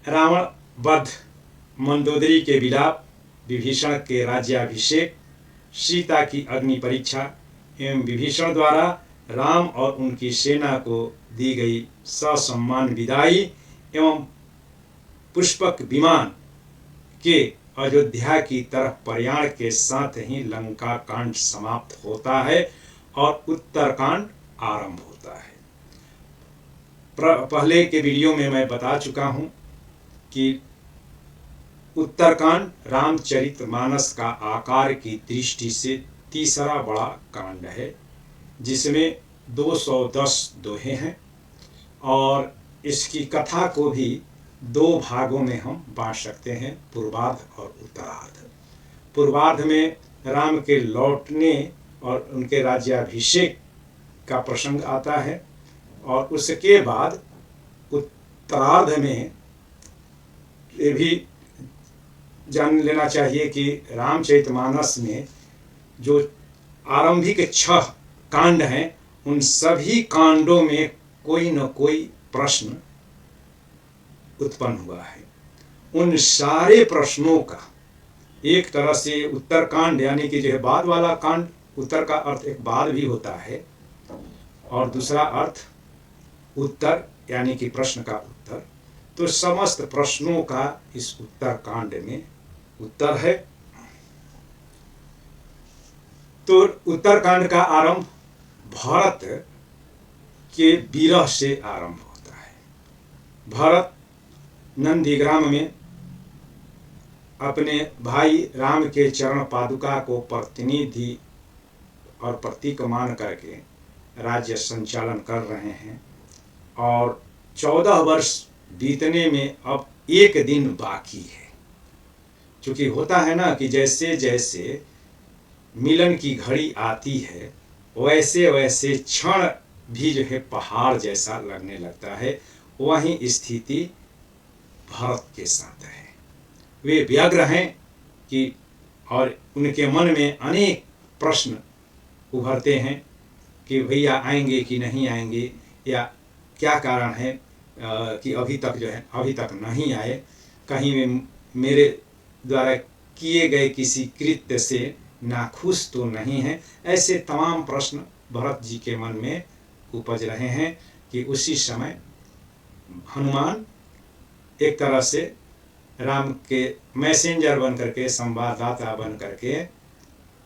रावण वध, मंदोदरी के विलाप, विभीषण के राज्याभिषेक, सीता की अग्नि परीक्षा एवं विभीषण द्वारा राम और उनकी सेना को दी गई ससम्मान विदाई एवं पुष्पक विमान के अयोध्या की तरफ प्रयाण के साथ ही लंका कांड समाप्त होता है और उत्तरकांड आरंभ होता है। पहले के वीडियो में मैं बता चुका हूं कि उत्तरकांड रामचरितमानस का आकार की दृष्टि से तीसरा बड़ा कांड है, जिसमें 210 दोहे हैं और इसकी कथा को भी दो भागों में हम बांट सकते हैं, पूर्वार्ध और उत्तरार्ध। पूर्वार्ध में राम के लौटने और उनके राज्याभिषेक का प्रसंग आता है और उसके बाद उत्तरार्ध में ये भी जान लेना चाहिए कि रामचरितमानस में जो आरंभिक 6 कांड हैं उन सभी कांडों में कोई न कोई प्रश्न उत्पन्न हुआ है। उन सारे प्रश्नों का एक तरह से उत्तरकांड यानी कि जो है बाद वाला कांड, उत्तर का अर्थ एक बाद भी होता है और दूसरा अर्थ उत्तर यानी कि प्रश्न का उत्तर, तो समस्त प्रश्नों का इस उत्तरकांड में उत्तर है। तो उत्तरकांड का आरंभ भरत के विरह से आरंभ होता है। भरत नंदीग्राम में अपने भाई राम के चरण पादुका को प्रतिनिधि और प्रतीक मान करके राज्य संचालन कर रहे हैं और 14 वर्ष बीतने में अब एक दिन बाकी है। क्योंकि होता है ना कि जैसे जैसे मिलन की घड़ी आती है वैसे वैसे क्षण भी जो है पहाड़ जैसा लगने लगता है। वही स्थिति भरत के साथ है। वे व्यग्र हैं कि और उनके मन में अनेक प्रश्न उभरते हैं कि भैया आएंगे कि नहीं आएंगे, या क्या कारण है कि अभी तक नहीं आए, कहीं वे मेरे द्वारा किए गए किसी कृत्य से नाखुश तो नहीं है। ऐसे तमाम प्रश्न भरत जी के मन में उपज रहे हैं कि उसी समय हनुमान एक तरह से राम के मैसेंजर बन करके, संवाददाता बन करके,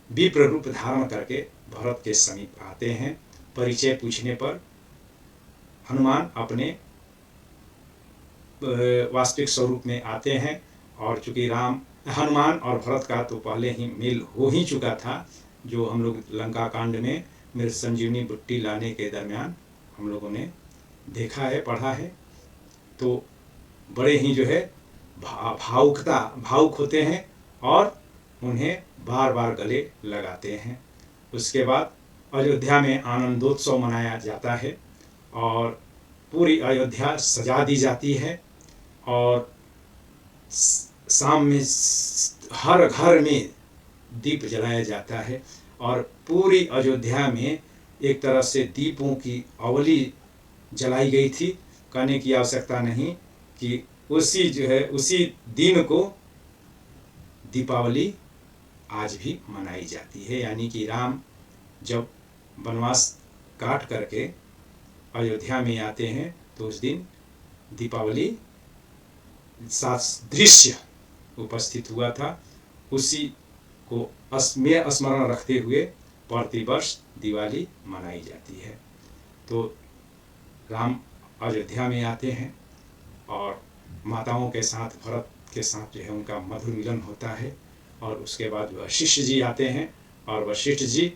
विप्र रूप धारण करके भरत के समीप आते हैं। परिचय पूछने पर हनुमान अपने वास्तविक स्वरूप में आते हैं और चूंकि हनुमान और भरत का तो पहले ही मेल हो ही चुका था, जो हम लोग लंका कांड में मेरे संजीवनी बुट्टी लाने के दरमियान हम लोगों ने देखा है, पढ़ा है। तो बड़े ही जो है भावुक होते हैं और उन्हें बार बार गले लगाते हैं। उसके बाद अयोध्या में आनंदोत्सव मनाया जाता है और पूरी अयोध्या सजा दी जाती है और शाम में हर घर में दीप जलाया जाता है और पूरी अयोध्या में एक तरह से दीपों की अवली जलाई गई थी। कहने की आवश्यकता नहीं कि उसी दिन को दीपावली आज भी मनाई जाती है। यानी कि राम जब वनवास काट करके अयोध्या में आते हैं तो उस दिन दीपावली दृश्य उपस्थित हुआ था। उसी को स्मरण रखते हुए प्रतिवर्ष दिवाली मनाई जाती है। तो राम अयोध्या में आते हैं और माताओं के साथ, भरत के साथ जो है उनका मधुर मिलन होता है और उसके बाद वशिष्ठ जी आते हैं और वशिष्ठ जी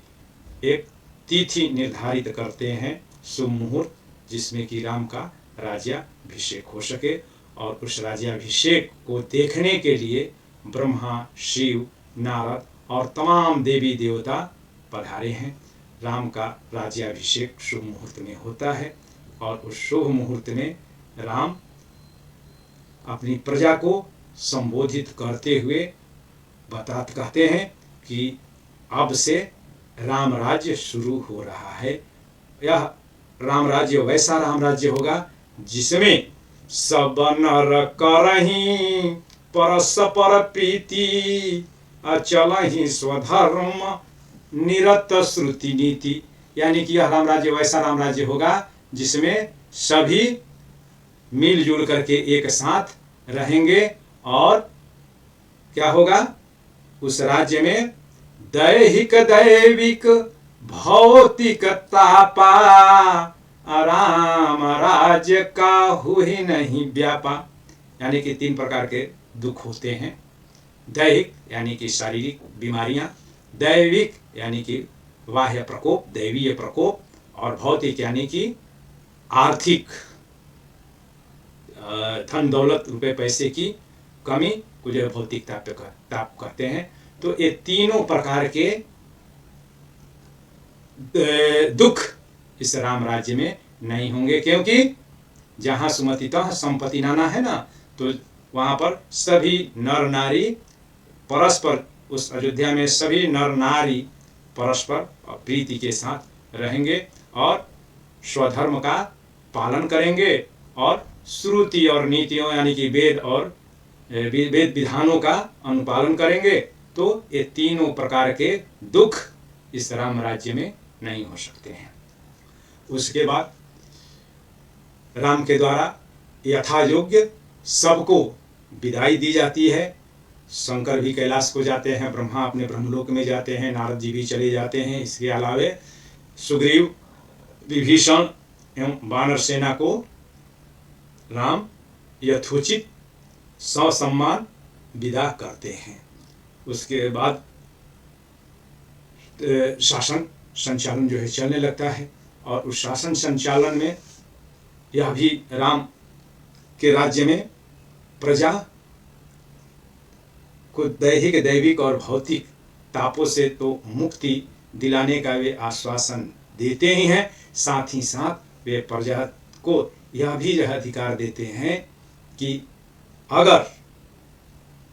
एक तिथि निर्धारित करते हैं, शुभ मुहूर्त, जिसमें कि राम का राज्याभिषेक हो सके। और उस राज्याभिषेक को देखने के लिए ब्रह्मा, शिव, नारद और तमाम देवी देवता पधारे हैं। राम का राज्याभिषेक शुभ मुहूर्त में होता है और उस शुभ मुहूर्त में राम अपनी प्रजा को संबोधित करते हुए कहते हैं कि अब से राम राज्य शुरू हो रहा है। यह राम राज्य वैसा राम राज्य होगा जिसमें सब नर करही परस्पर प्रीति अचलहि स्वधर्म निरत श्रुति नीति। यानी कि यह राम राज्य वैसा राम राज्य होगा जिसमें सभी मिलजुल करके एक साथ रहेंगे। और क्या होगा उस राज्य में? दैहिक दैविक भौतिक तापा राम राज्य का हुई नहीं व्यापा। यानी कि 3 प्रकार के दुख होते हैं। दैहिक यानी कि शारीरिक बीमारियां, दैविक यानी कि बाह्य प्रकोप, दैवीय प्रकोप, और भौतिक यानी कि आर्थिक धन दौलत रुपए पैसे की कमी को जो भौतिक ताप कहते हैं। तो ये तीनों प्रकार के दुख इस राम राज्य में नहीं होंगे, क्योंकि जहाँ सुमतितः संपत्ति नाना है ना, तो वहाँ पर सभी नर नारी परस्पर, उस अयोध्या में सभी नर नारी परस्पर प्रीति के साथ रहेंगे और स्वधर्म का पालन करेंगे और श्रुति और नीतियों यानी कि वेद और वेद विधानों का अनुपालन करेंगे। तो ये तीनों प्रकार के दुख इस राम राज्य में नहीं हो सकते हैं। उसके बाद राम के द्वारा यथा योग्य सबको विदाई दी जाती है। शंकर भी कैलाश को जाते हैं, ब्रह्मा अपने ब्रह्मलोक में जाते हैं, नारद जी भी चले जाते हैं। इसके अलावे सुग्रीव, विभीषण एवं वानर सेना को राम यथोचित ससम्मान विदा करते हैं। उसके बाद शासन संचालन जो है चलने लगता है, और उस शासन संचालन में यह भी राम के राज्य में प्रजा को दैहिक दैविक और भौतिक तापों से तो मुक्ति दिलाने का वे आश्वासन देते ही हैं, साथ ही साथ वे प्रजा को यह भी यह अधिकार देते हैं कि अगर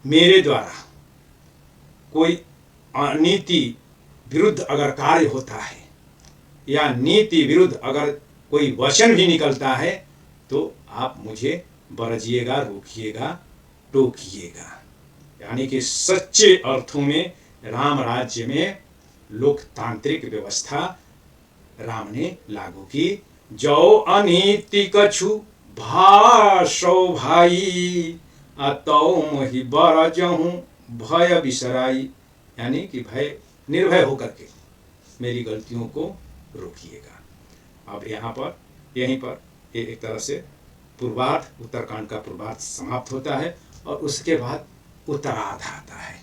मेरे द्वारा कोई नीति विरुद्ध अगर कार्य होता है या नीति विरुद्ध अगर कोई वचन भी निकलता है, तो आप मुझे बरजिएगा, रोकिएगा, टोकिएगा। यानी कि सच्चे अर्थों में राम राज्य में लोकतांत्रिक व्यवस्था राम ने लागू की। जो अनीति कछु भाषो भाई अतौ मोहि बरजहूँ भय बिसराई। यानी कि भय निर्भय होकर के मेरी गलतियों को रोकिएगा। अब यहाँ पर यहीं पर एक तरह से पूर्वार्ध, उत्तरकांड का पूर्वार्ध समाप्त होता है और उसके बाद उत्तरार्ध आता है।